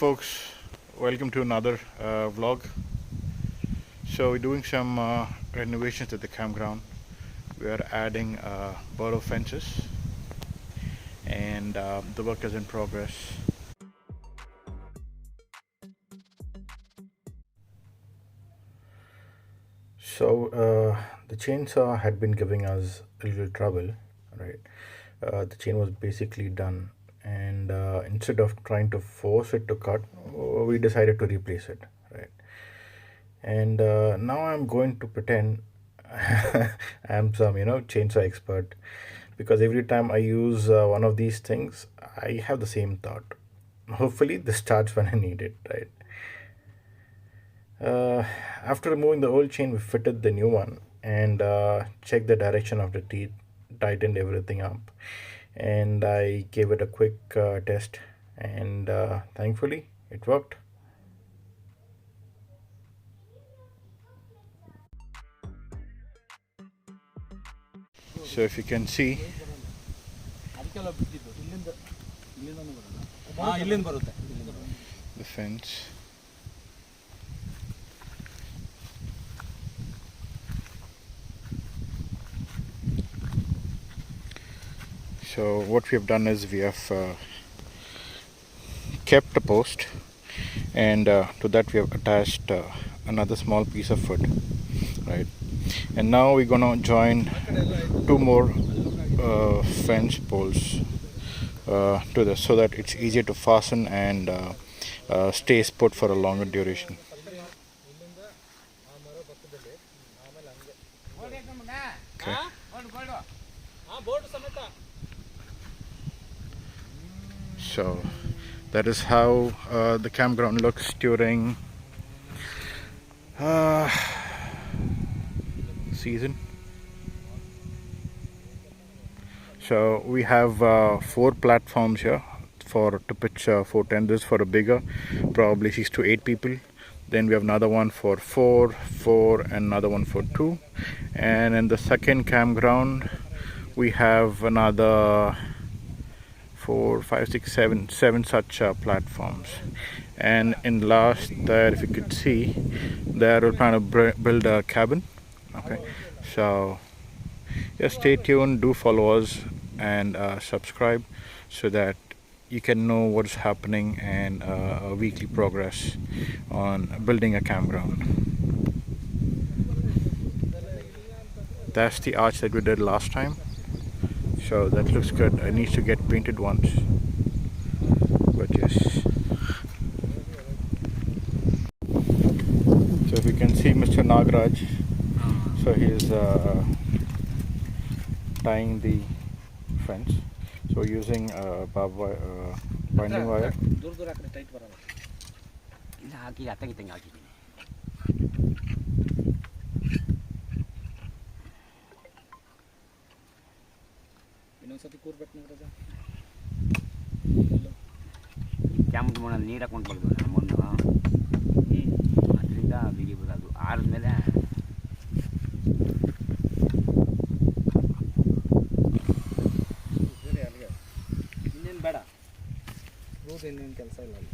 folks, welcome to another vlog. So we're doing some renovations at the campground. We are adding burrow fences and the work is in progress. So the chainsaw had been giving us a little trouble, right? The chain was basically done, and instead of trying to force it to cut, we decided to replace it, right? And now I'm going to pretend I'm some chainsaw expert, because every time I use one of these things, I have the same thought. Hopefully, this starts when I need it, right? Uh, After removing the old chain, we fitted the new one and checked the direction of the teeth, tightened everything up, and I gave it a quick test, and thankfully, it worked. So if you can see, the fence. So what we have done is we have kept a post, and to that we have attached another small piece of wood, right? And now we're gonna join two more fence poles to this, so that it's easier to fasten and stays put for a longer duration. Okay. So that is how the campground looks during season. So we have 4 platforms here for to pitch 4 tenders for a bigger, probably 6 to 8 people. Then we have another one for 4, and another one for 2. And in the second campground, we have another 4, 5, 6, 7 such platforms. And in last there, if you could see, there we're trying to build a cabin. Okay, so yeah, stay tuned, do follow us, and subscribe, so that you can know what's happening and a weekly progress on building a campground. That's the arch that we did last time, so that looks good. It needs to get painted once, but yes. So if you can see Mr. Nagaraj, so he's tying the fence. So using binding wire. Campground ನೀರು ಹಾಕೊಂಡು ಬರ್ಬೋದು ಮೊನ್ನೆ ಅದರಿಂದ ಬಿಗಿಬೋದು ಅದು ಆರಿದ್ಮೇಲೆ ಇನ್ನೇನು ಬೇಡ root ಇನ್ನೇನು ಕೆಲಸ ಇಲ್ಲ ಅಲ್ಲಿ.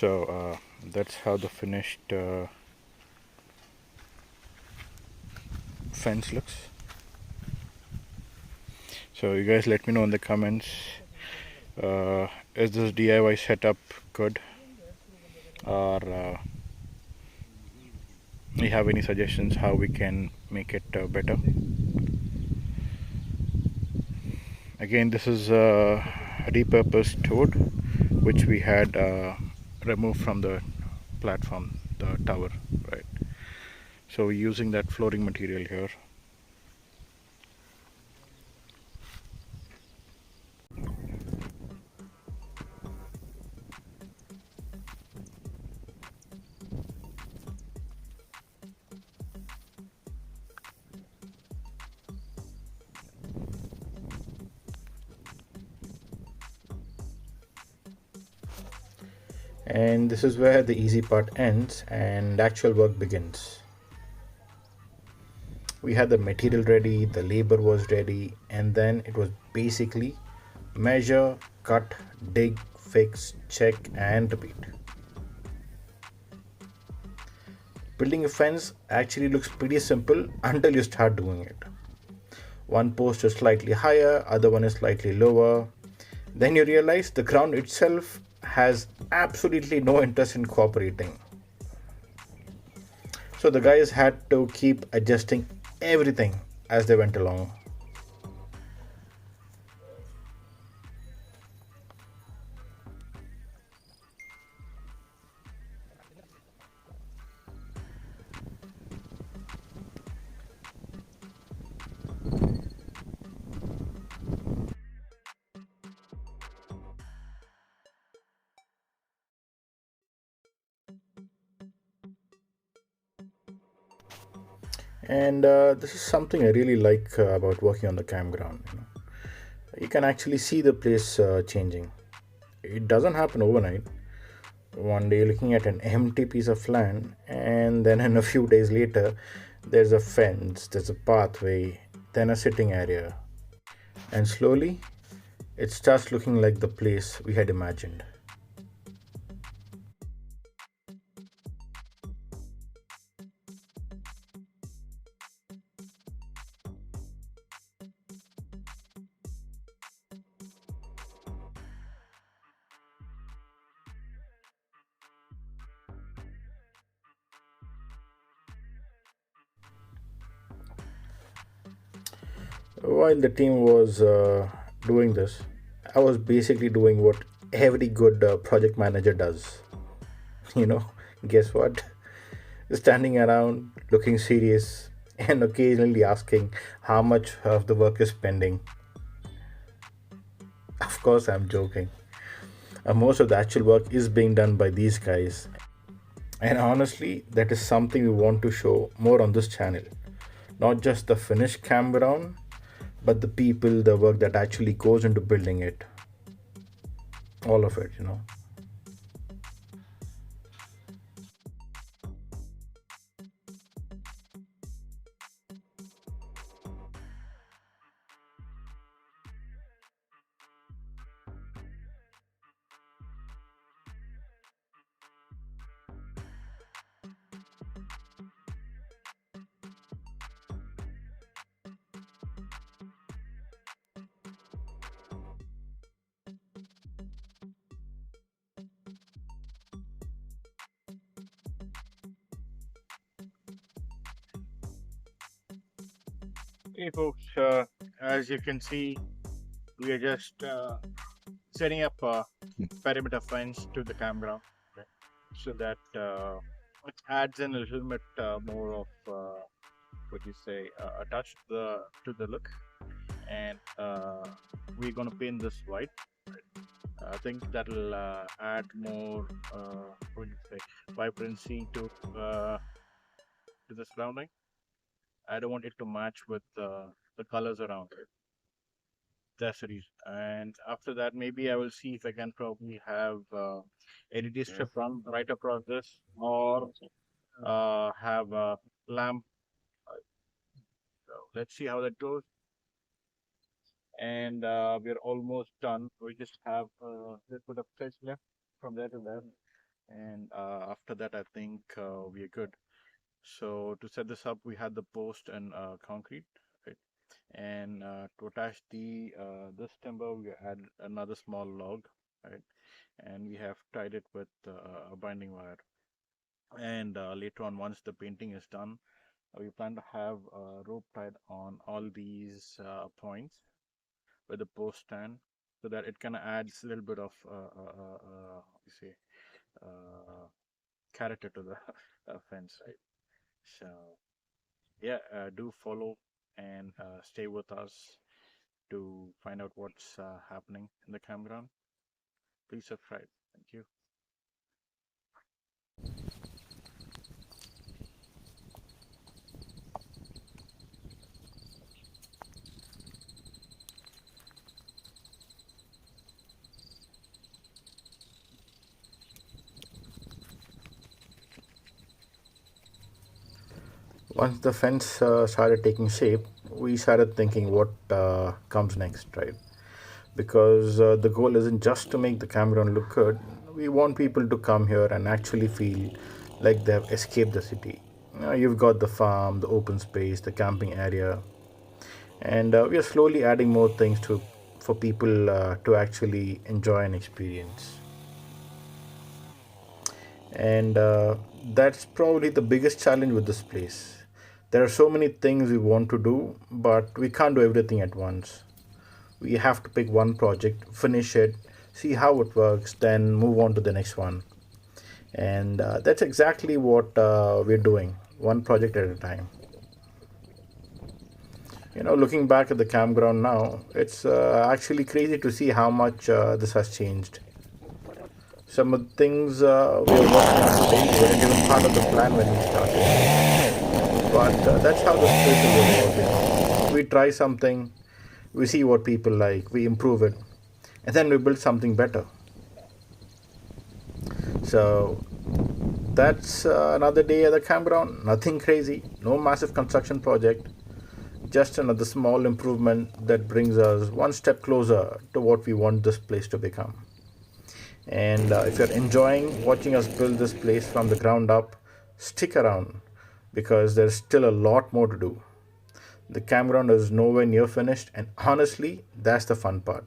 So that's how the finished fence looks. So you guys let me know in the comments, is this DIY setup good, or you have any suggestions how we can make it better. Again, this is repurposed wood which we had removed from the platform, the tower, right? So we're using that flooring material here. And this is where the easy part ends and actual work begins. We had the material ready, the labor was ready, and then it was basically measure, cut, dig, fix, check, and repeat. Building a fence actually looks pretty simple until you start doing it. One post is slightly higher, other one is slightly lower. Then you realize the ground itself has absolutely no interest in cooperating. So the guys had to keep adjusting everything as they went along. And this is something I really like about working on the campground. You can actually see the place changing. It doesn't happen overnight. One day looking at an empty piece of land, and then in a few days later, there's a fence, there's a pathway, then a sitting area. And slowly, it starts looking like the place we had imagined. While the team was doing this, I was basically doing what every good project manager does. You know, guess what? Standing around, looking serious, and occasionally asking how much of the work is pending. Of course, I'm joking. Most of the actual work is being done by these guys. And honestly, that is something we want to show more on this channel. Not just the finished campground, but the people, the work that actually goes into building it. All of it. Hey folks, as you can see, we are just setting up a perimeter fence to the campground, okay, so that it adds in a little bit more of what you say a touch to the look, and we're gonna paint this white. I think that'll add more what do you say vibrancy to the surrounding. I don't want it to match with the colors around it. That's the reason. And after that, maybe I will see if I can probably have LED strip run right across this, or have a lamp. So let's see how that goes. And we're almost done. We just have just put a place left from there to there, and after that, I think we are good. So to set this up, we had the post and concrete, right? And to attach the this timber, we add another small log, right? And we have tied it with a binding wire. And later on, once the painting is done, we plan to have a rope tied on all these points with the post stand, so that it kind of adds a little bit of you say uh, character to the fence, right? So yeah, do follow and stay with us to find out what's happening in the campground. Please subscribe. Thank you. Once the fence started taking shape, we started thinking what comes next, right? Because the goal isn't just to make the campground look good. We want people to come here and actually feel like they have escaped the city. You've got the farm, the open space, the camping area, and we are slowly adding more things to for people to actually enjoy and experience. And that's probably the biggest challenge with this place. There are so many things we want to do, but we can't do everything at once. We have to pick one project, finish it, see how it works, then move on to the next one. And that's exactly what we're doing, one project at a time. Looking back at the campground now, it's actually crazy to see how much this has changed. Some of the things we are working on today weren't even part of the plan when we started. But that's how the space is evolving. We try something, we see what people like, we improve it, and then we build something better. So that's another day at the campground. Nothing crazy, no massive construction project, just another small improvement that brings us one step closer to what we want this place to become. And if you're enjoying watching us build this place from the ground up, stick around because there's still a lot more to do. The campground is nowhere near finished, and honestly, that's the fun part.